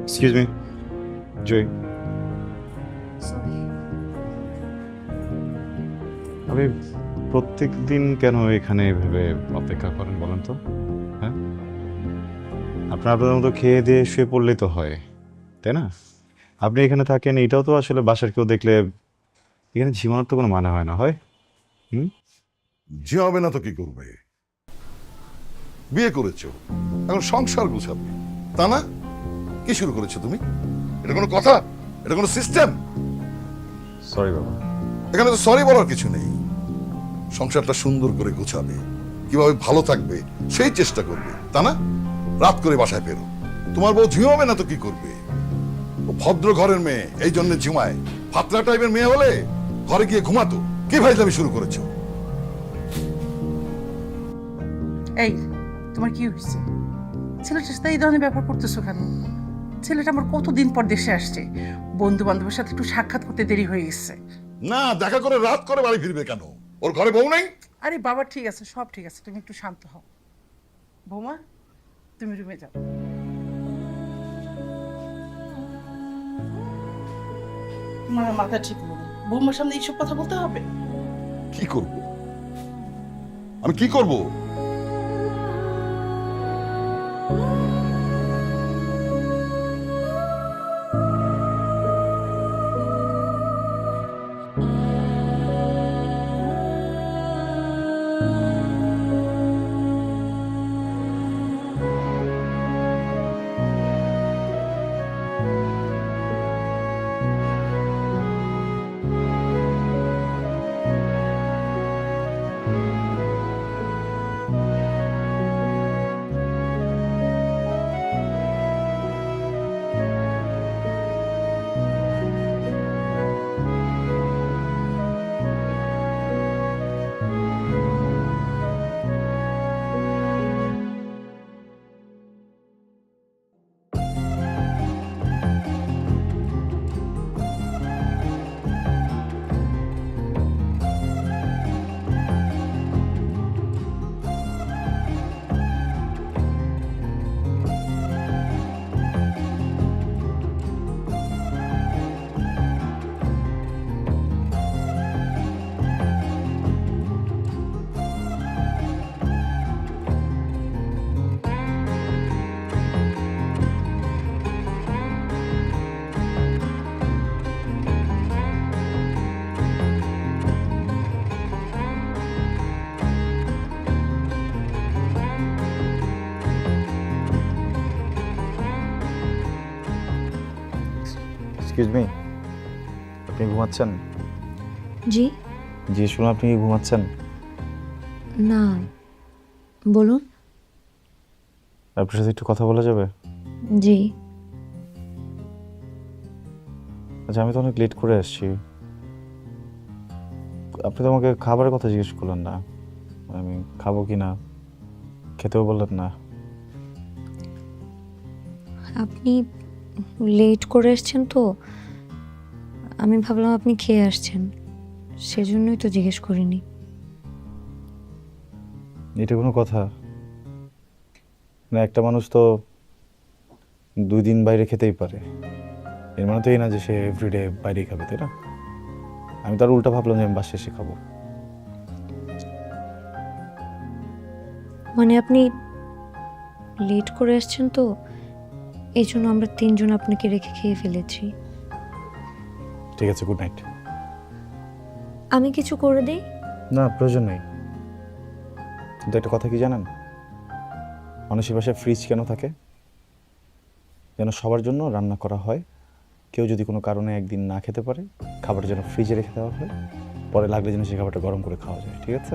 Excuse me, জয়। আপনি প্রত্যেক দিন কেন এখানে এভাবে অপেক্ষা করেন বলেন তো? হ্যাঁ, আপনার মতো খেয়ে দিয়ে শুয়ে পড়লেই তো হয়, তাই না? আপনি এখানে থাকেন, এটাও তো আসলে বাসার কেউ দেখলে এখানে ঝিমানোর তো কোনো মানে হয় না, হয়? হুম। জি হবে না তো কি করবে? বিয়ে করেছো, এখন সংসার গুছাবে, তা না? কি শুরু করেছো তুমি? এটা কোনো কথা? এটা কোনো সিস্টেম? সরি বাবা। এখানে তো সরি বলার কিছু নেই। সংসারটা সুন্দর করে গুছাবে, কিভাবে ভালো থাকবে সেই চেষ্টা করবে, তা না? রাত করে বাসায় ফেরো। তোমার বউ ঝিমাবে না তো কি করবে? ও ভদ্র ঘরের মেয়ে, এই জন্য ঝিমায়। ফাতরা টাইপের মেয়ে হলে ঘরে গিয়ে ঘুমাতো। কি ফাইজলামি শুরু করেছো? এই, তোমার কি হয়েছে? ছেলেটার সাথে এই ধরনের ব্যাপার করতেছো কেন? ছেলেটা আমার কতদিন পর দেশে আসছে, বন্ধু বান্ধবের সাথে একটু সাক্ষাৎ করতে দেরি হয়ে গেছে। না, দেখা করে রাত করে বাড়ি ফিরবে কেন? ওর ঘরে বউ নেই? আরে বাবা, ঠিক আছে, সব ঠিক আছে, তুমি একটু শান্ত হও। বৌমা, তুমি রুমে যাও। তোমার মাথা ঠিক নেই, বৌমার সামনে এইসব কথা বলতে হবে? কি করব? আমি কি করব? এক্সকিউজ মি, আপনি ঘুমাচ্ছেন? জি। জি শুনুন, আপনি কি ঘুমাচ্ছেন? না, বলুন। আপনার সাথে একটু কথা বলা যাবে? জি। আচ্ছা, আমি তো অনেক লেট করে আসছি। আপনি তো আমাকে খাবারের কথা জিজ্ঞেস করলেন না, আমি খাবো কি না, খেতেও বললেন না। আপনি লেট করে এসেছেন তো, আমি ভাবলাম আপনি খেয়ে আসছেন, সেজন্যই তো জিজ্ঞেস করিনি। এটা কোনো কথা না? একটা মানুষ তো 2 দিন বাইরে খেতেই পারে, এর মানে তো এই না যে সে এভরিডে বাইরেই খাবে, তাই না? আমি তার উল্টা ভাবলাম যে আমি বাসায় এসে খাবো। মানে আপনি লেট করে এসেছেন তো, এই জন্য আমরা 3জন আপনাকে রেখে খেয়ে ফেলেছি। ঠিক আছে, গুড নাইট। আমি কিছু করে দিই? না, প্রয়োজন নেই। কিন্তু একটা কথা কি জানেন, মানুষের বাসায় ফ্রিজ কেন থাকে? যেন সবার জন্য রান্না করা হয়। কেউ যদি কোনো কারণে একদিন না খেতে পারে, খাবারটা যেন ফ্রিজে রেখে দেওয়া হয়, পরে লাগলে যেন সেই খাবারটা গরম করে খাওয়া যায়, ঠিক আছে?